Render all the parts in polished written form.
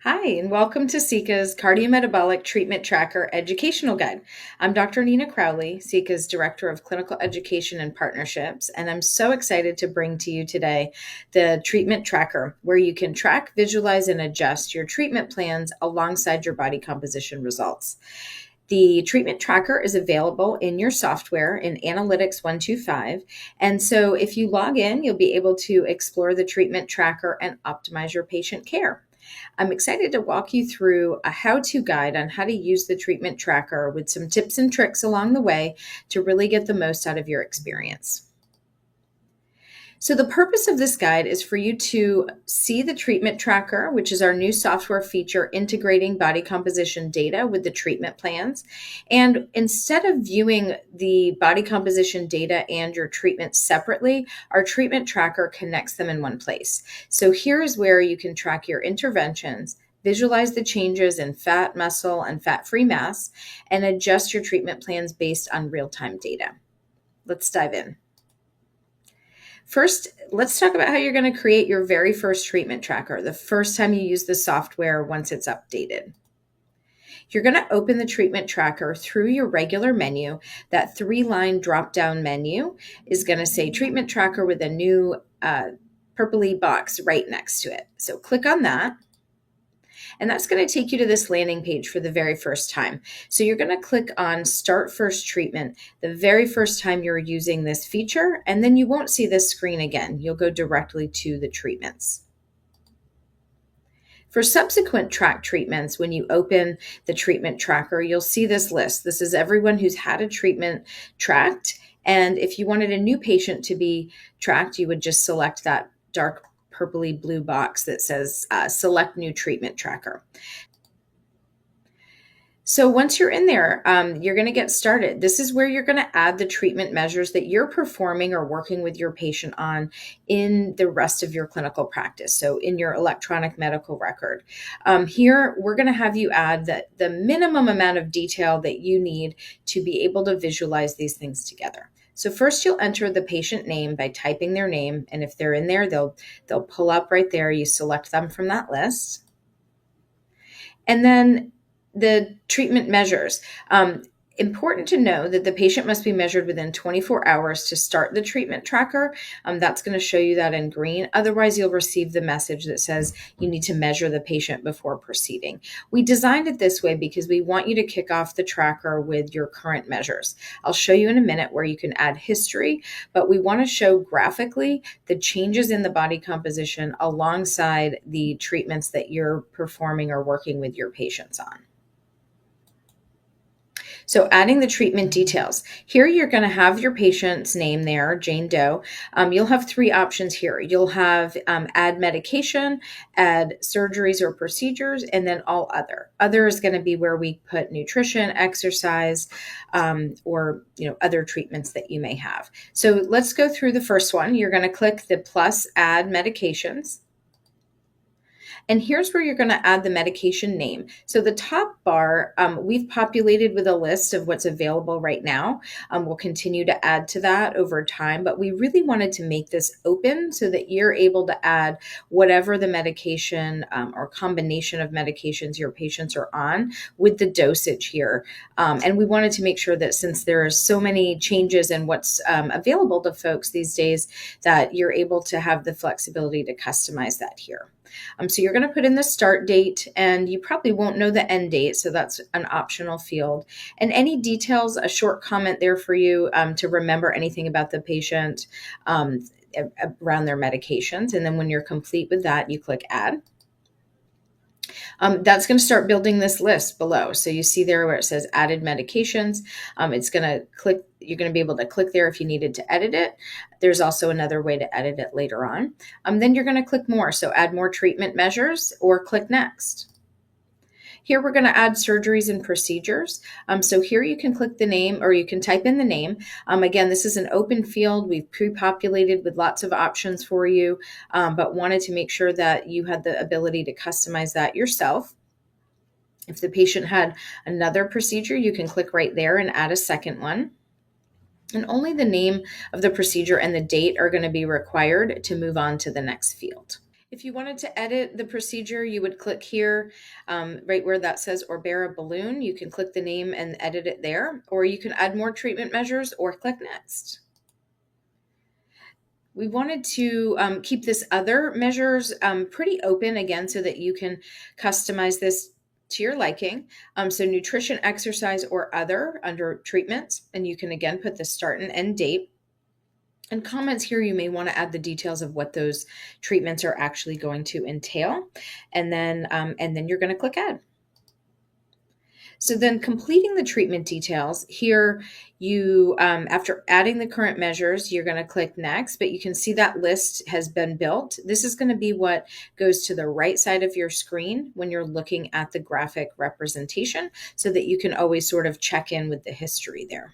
Hi, and welcome to seca's Cardiometabolic Treatment Tracker Educational Guide. I'm Dr. Nina Crowley, seca's Director of Clinical Education and Partnerships, and I'm so excited to bring to you today the Treatment Tracker, where you can track, visualize, and adjust your treatment plans alongside your body composition results. The treatment tracker is available in your software in Analytics 125. And so if you log in, you'll be able to explore the treatment tracker and optimize your patient care. I'm excited to walk you through a how-to guide on how to use the treatment tracker with some tips and tricks along the way to really get the most out of your experience. So the purpose of this guide is for you to see the treatment tracker, which is our new software feature integrating body composition data with the treatment plans. And instead of viewing the body composition data and your treatment separately, our treatment tracker connects them in one place. So here's where you can track your interventions, visualize the changes in fat, muscle, and fat-free mass, and adjust your treatment plans based on real-time data. Let's dive in. First, let's talk about how you're going to create your very first treatment tracker, the first time you use the software once it's updated. You're going to open the treatment tracker through your regular menu. That 3-line drop-down menu is going to say treatment tracker with a new purpley box right next to it. So click on that. And that's going to take you to this landing page for the very first time. So you're going to click on Start First Treatment the very first time you're using this feature, and then you won't see this screen again. You'll go directly to the treatments. For subsequent track treatments, when you open the treatment tracker, you'll see this list. This is everyone who's had a treatment tracked. And if you wanted a new patient to be tracked, you would just select that dark purpley blue box that says select new treatment tracker. So once you're in there, you're going to get started. This is where you're going to add the treatment measures that you're performing or working with your patient on in the rest of your clinical practice. So in your electronic medical record. Here, we're going to have you add the minimum amount of detail that you need to be able to visualize these things together. So first you'll enter the patient name by typing their name, and if they're in there, they'll pull up right there. You select them from that list. And then the treatment measures. Important to know that the patient must be measured within 24 hours to start the treatment tracker. That's going to show you that in green. Otherwise, you'll receive the message that says you need to measure the patient before proceeding. We designed it this way because we want you to kick off the tracker with your current measures. I'll show you in a minute where you can add history, but we want to show graphically the changes in the body composition alongside the treatments that you're performing or working with your patients on. So adding the treatment details. Here you're going to have your patient's name there, Jane Doe. You'll have 3 options here. You'll have add medication, add surgeries or procedures, and then all other. Other is going to be where we put nutrition, exercise, or other treatments that you may have. So let's go through the first one. You're going to click the plus add medications. And here's where you're going to add the medication name. So the top bar, we've populated with a list of what's available right now. We'll continue to add to that over time, but we really wanted to make this open so that you're able to add whatever the medication or combination of medications your patients are on with the dosage here. And we wanted to make sure that since there are so many changes in what's available to folks these days, that you're able to have the flexibility to customize that here. So you're going to put in the start date, and you probably won't know the end date, so that's an optional field. And any details, a short comment there for you to remember anything about the patient around their medications. And then when you're complete with that, you click Add. That's going to start building this list below. So you see there where it says added medications. It's going to click. You're going to be able to click there if you needed to edit it. There's also another way to edit it later on. Then you're going to click more. So add more treatment measures or click next. Here we're going to add surgeries and procedures. So here you can click the name or you can type in the name. Again, this is an open field. We've pre-populated with lots of options for you, but wanted to make sure that you had the ability to customize that yourself. If the patient had another procedure, you can click right there and add a second one. And only the name of the procedure and the date are going to be required to move on to the next field. If you wanted to edit the procedure, you would click here, right where that says or bear a balloon. You can click the name and edit it there, or you can add more treatment measures or click next. We wanted to keep this other measures pretty open again so that you can customize this to your liking. So nutrition, exercise, or other under treatments, and you can again put the start and end date. And comments here, you may want to add the details of what those treatments are actually going to entail. And then you're going to click add. So then completing the treatment details here, you, after adding the current measures, you're going to click next, but you can see that list has been built. This is going to be what goes to the right side of your screen when you're looking at the graphic representation so that you can always sort of check in with the history there.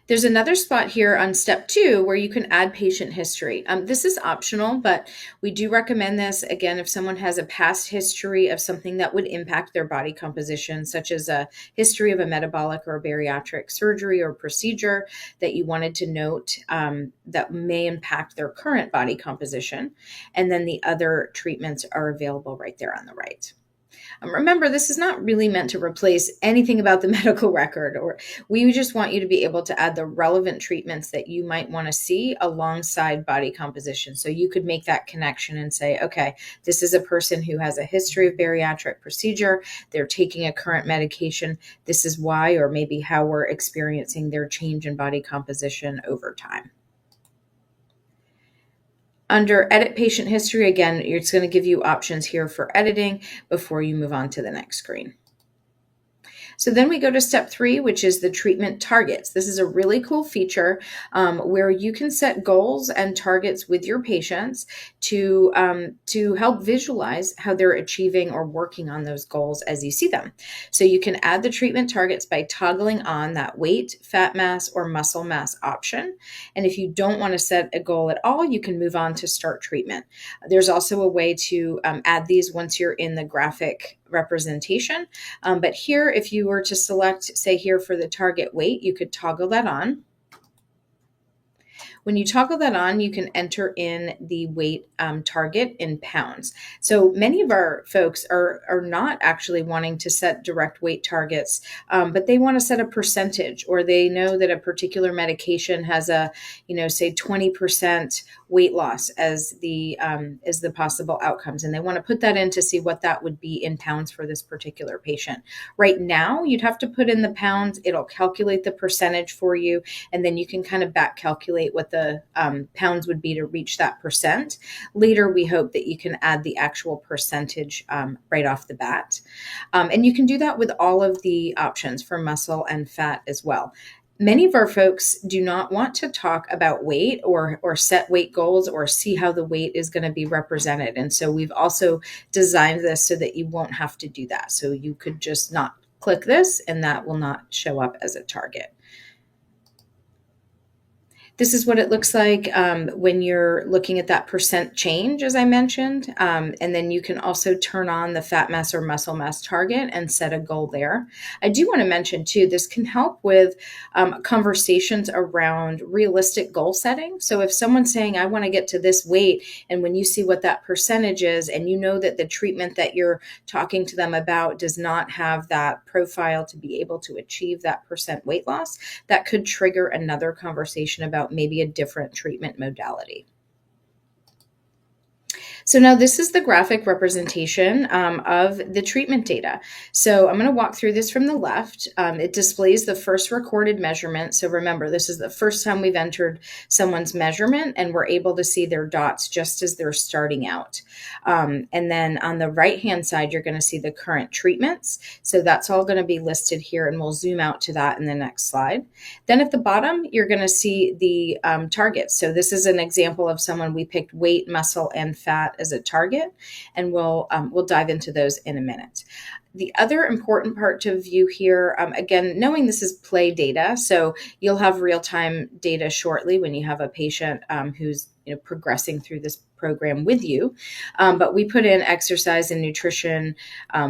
There's another spot here on step 2 where you can add patient history. This is optional, but we do recommend this, again, if someone has a past history of something that would impact their body composition, such as a history of a metabolic or bariatric surgery or procedure that you wanted to note that may impact their current body composition. And then the other treatments are available right there on the right. Remember, this is not really meant to replace anything about the medical record, or we just want you to be able to add the relevant treatments that you might want to see alongside body composition. So you could make that connection and say, okay, this is a person who has a history of bariatric procedure. They're taking a current medication. This is why, or maybe how we're experiencing their change in body composition over time. Under Edit Patient History, again, it's going to give you options here for editing before you move on to the next screen. So then we go to step 3, which is the treatment targets. This is a really cool feature where you can set goals and targets with your patients to help visualize how they're achieving or working on those goals as you see them. So you can add the treatment targets by toggling on that weight, fat mass, or muscle mass option. And if you don't want to set a goal at all, you can move on to start treatment. There's also a way to add these once you're in the graphic representation. But here, if you were to select, say here for the target weight, you could toggle that on. When you toggle that on, you can enter in the weight target in pounds. So many of our folks are not actually wanting to set direct weight targets, but they want to set a percentage, or they know that a particular medication has a, say 20% weight loss as the possible outcomes. And they want to put that in to see what that would be in pounds for this particular patient. Right now, you'd have to put in the pounds. It'll calculate the percentage for you, and then you can kind of back calculate what the pounds would be to reach that percent. Later, we hope that you can add the actual percentage right off the bat. And you can do that with all of the options for muscle and fat as well. Many of our folks do not want to talk about weight or set weight goals or see how the weight is going to be represented. And so we've also designed this so that you won't have to do that. So you could just not click this and that will not show up as a target. This is what it looks like when you're looking at that percent change, as I mentioned. And then you can also turn on the fat mass or muscle mass target and set a goal there. I do want to mention, too, this can help with conversations around realistic goal setting. So if someone's saying, I want to get to this weight, and when you see what that percentage is, and you know that the treatment that you're talking to them about does not have that profile to be able to achieve that percent weight loss, that could trigger another conversation about maybe a different treatment modality. So now this is the graphic representation of the treatment data. So I'm going to walk through this from the left. It displays the first recorded measurement. So remember, this is the first time we've entered someone's measurement, and we're able to see their dots just as they're starting out. And then on the right-hand side, you're going to see the current treatments. So that's all going to be listed here, and we'll zoom out to that in the next slide. Then at the bottom, you're going to see the targets. So this is an example of someone we picked weight, muscle, and fat as a target, and we'll dive into those in a minute. The other important part to view here, again, knowing this is play data, so you'll have real-time data shortly when you have a patient who's progressing through this program with you. But we put in exercise and nutrition,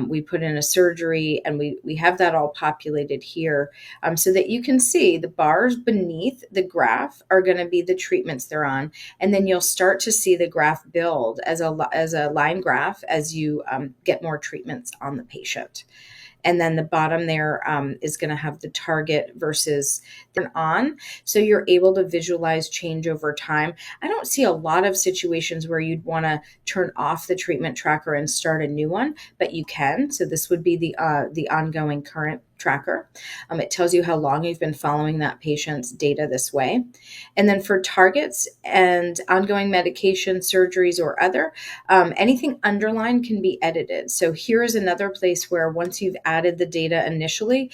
we put in a surgery, and we have that all populated here so that you can see the bars beneath the graph are going to be the treatments they're on. And then you'll start to see the graph build as a line graph as you get more treatments on the patient. And then the bottom there is going to have the target versus the on. So you're able to visualize change over time. I don't see a lot of situations where you'd want to turn off the treatment tracker and start a new one, but you can. So this would be the ongoing current tracker. It tells you how long you've been following that patient's data this way. And then for targets and ongoing medication, surgeries, or other, anything underlined can be edited. So here is another place where once you've added the data initially,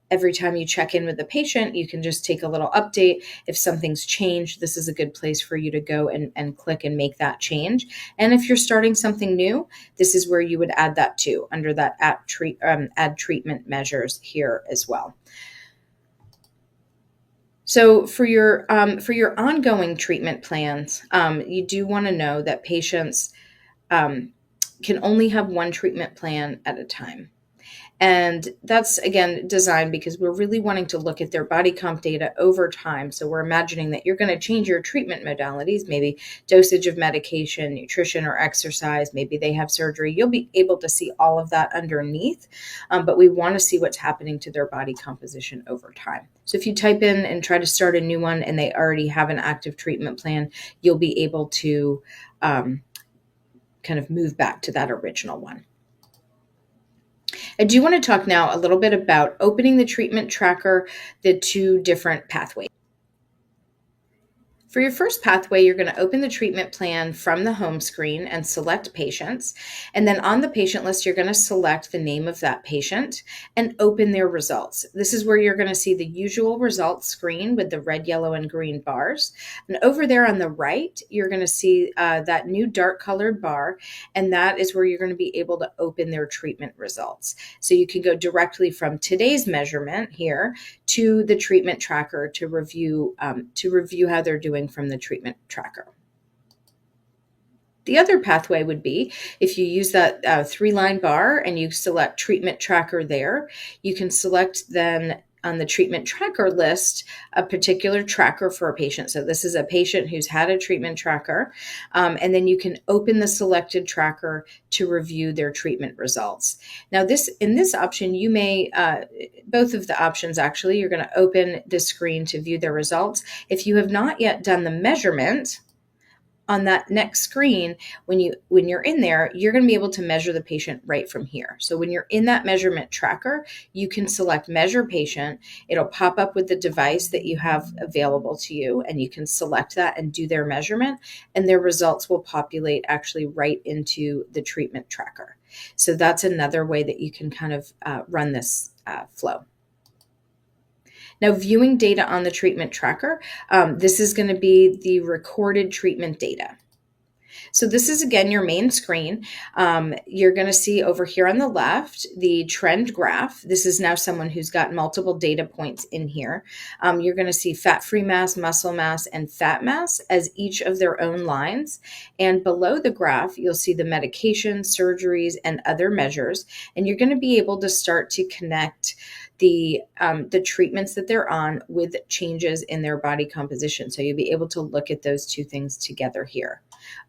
every time you check in with the patient, you can just take a little update. If something's changed, this is a good place for you to go and click and make that change. And if you're starting something new, this is where you would add that too, under that add treatment measures here as well. So for your ongoing treatment plans, you do want to know that patients can only have one treatment plan at a time. And that's, again, designed because we're really wanting to look at their body comp data over time. So we're imagining that you're going to change your treatment modalities, maybe dosage of medication, nutrition, or exercise. Maybe they have surgery. You'll be able to see all of that underneath, but we want to see what's happening to their body composition over time. So if you type in and try to start a new one and they already have an active treatment plan, you'll be able to kind of move back to that original one. I do want to talk now a little bit about opening the treatment tracker, the two different pathways. For your first pathway, you're going to open the treatment plan from the home screen and select patients. And then on the patient list, you're going to select the name of that patient and open their results. This is where you're going to see the usual results screen with the red, yellow, and green bars. And over there on the right, you're going to see that new dark colored bar, and that is where you're going to be able to open their treatment results. So you can go directly from today's measurement here to the treatment tracker to review how they're doing from the treatment tracker. The other pathway would be if you use that 3-line bar and you select treatment tracker there, you can select then on the treatment tracker list a particular tracker for a patient. So this is a patient who's had a treatment tracker, and then you can open the selected tracker to review their treatment results. Now in this option, you may, both of the options actually, you're going to open the screen to view their results. If you have not yet done the measurement, on that next screen, when you're in there, you're going to be able to measure the patient right from here. So when you're in that measurement tracker, you can select measure patient. It'll pop up with the device that you have available to you, and you can select that and do their measurement, and their results will populate actually right into the treatment tracker. So that's another way that you can kind of run this flow. Now, viewing data on the treatment tracker, this is going to be the recorded treatment data. So this is, again, your main screen. You're going to see over here on the left the trend graph. This is now someone who's got multiple data points in here. You're going to see fat-free mass, muscle mass, and fat mass as each of their own lines. And below the graph, you'll see the medication, surgeries, and other measures. And you're going to be able to start to connect the treatments that they're on with changes in their body composition. So you'll be able to look at those two things together here.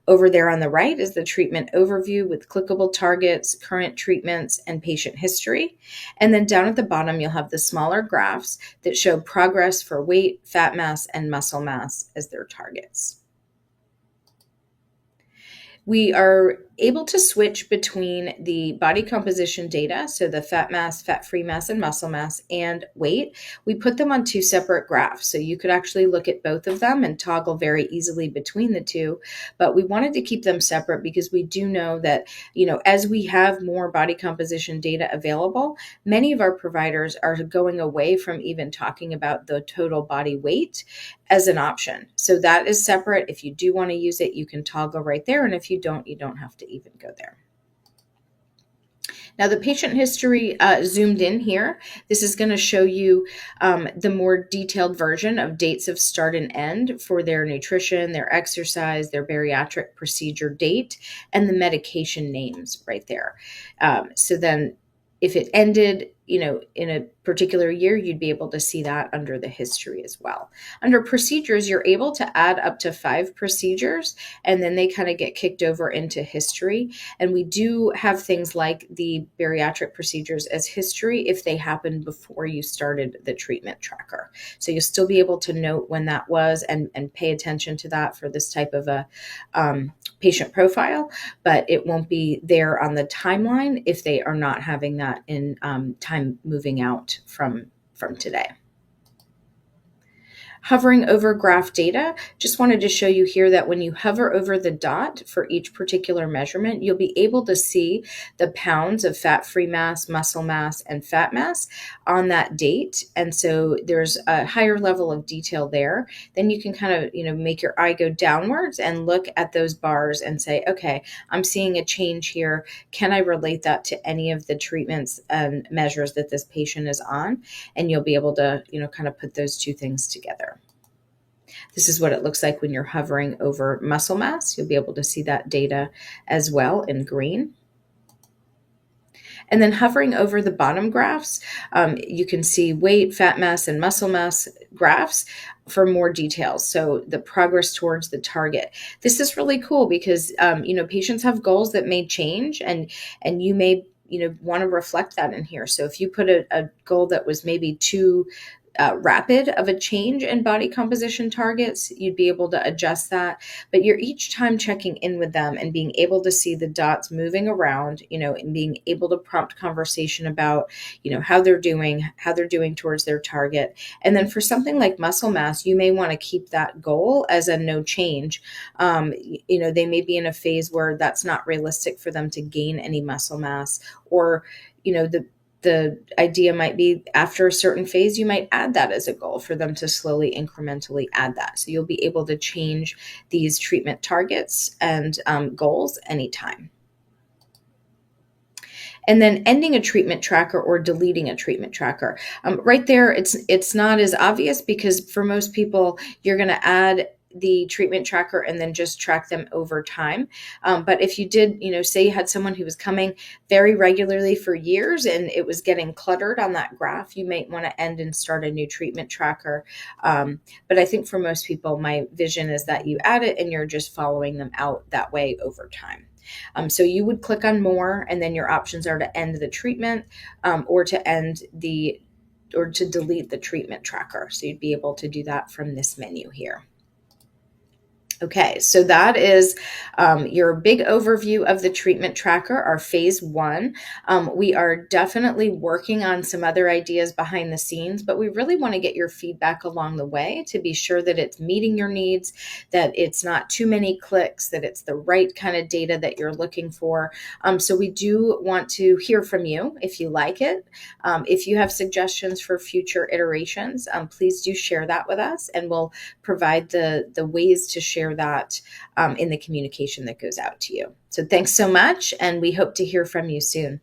Over there on the right is the treatment overview with clickable targets, current treatments, and patient history. And then down at the bottom, you'll have the smaller graphs that show progress for weight, fat mass, and muscle mass as their targets. We are able to switch between the body composition data, so the fat mass, fat-free mass, and muscle mass, and weight. We put them on two separate graphs, so you could actually look at both of them and toggle very easily between the two, but we wanted to keep them separate because we do know that, as we have more body composition data available, many of our providers are going away from even talking about the total body weight as an option. So that is separate. If you do want to use it, you can toggle right there, and if you don't have to even go there. Now the patient history zoomed in here, this is going to show you the more detailed version of dates of start and end for their nutrition, their exercise, their bariatric procedure date, and the medication names right there. So then if it ended, in a particular year, you'd be able to see that under the history as well. Under procedures, you're able to add up to 5 procedures, and then they kind of get kicked over into history. And we do have things like the bariatric procedures as history if they happened before you started the treatment tracker. So you'll still be able to note when that was and pay attention to that for this type of a patient profile, but it won't be there on the timeline if they are not having that in time moving out from today. Hovering over graph data, just wanted to show you here that when you hover over the dot for each particular measurement, you'll be able to see the pounds of fat-free mass, muscle mass, and fat mass on that date. And so there's a higher level of detail there. Then you can kind of, make your eye go downwards and look at those bars and say, okay, I'm seeing a change here. Can I relate that to any of the treatments and measures that this patient is on? And you'll be able to, kind of put those two things together. This is what it looks like when you're hovering over muscle mass. You'll be able to see that data as well in green. And then hovering over the bottom graphs, you can see weight, fat mass, and muscle mass graphs for more details. So the progress towards the target. This is really cool because, patients have goals that may change and you may, want to reflect that in here. So if you put a goal that was maybe too rapid of a change in body composition targets, you'd be able to adjust that. But you're each time checking in with them and being able to see the dots moving around, and being able to prompt conversation about, how they're doing towards their target. And then for something like muscle mass, you may want to keep that goal as a no change. They may be in a phase where that's not realistic for them to gain any muscle mass, or, the idea might be after a certain phase, you might add that as a goal for them to slowly, incrementally add that. So you'll be able to change these treatment targets and goals anytime. And then ending a treatment tracker or deleting a treatment tracker. Right there, it's not as obvious because for most people, you're going to add the treatment tracker and then just track them over time. But if you did, say you had someone who was coming very regularly for years and it was getting cluttered on that graph, you might want to end and start a new treatment tracker. But I think for most people, my vision is that you add it and you're just following them out that way over time. So you would click on more, and then your options are to end the treatment or to delete the treatment tracker. So you'd be able to do that from this menu here. Okay, so that is your big overview of the treatment tracker, our phase 1. We are definitely working on some other ideas behind the scenes, but we really want to get your feedback along the way to be sure that it's meeting your needs, that it's not too many clicks, that it's the right kind of data that you're looking for. So we do want to hear from you if you like it. If you have suggestions for future iterations, please do share that with us, and we'll provide the ways to share that in the communication that goes out to you. So thanks so much, and we hope to hear from you soon.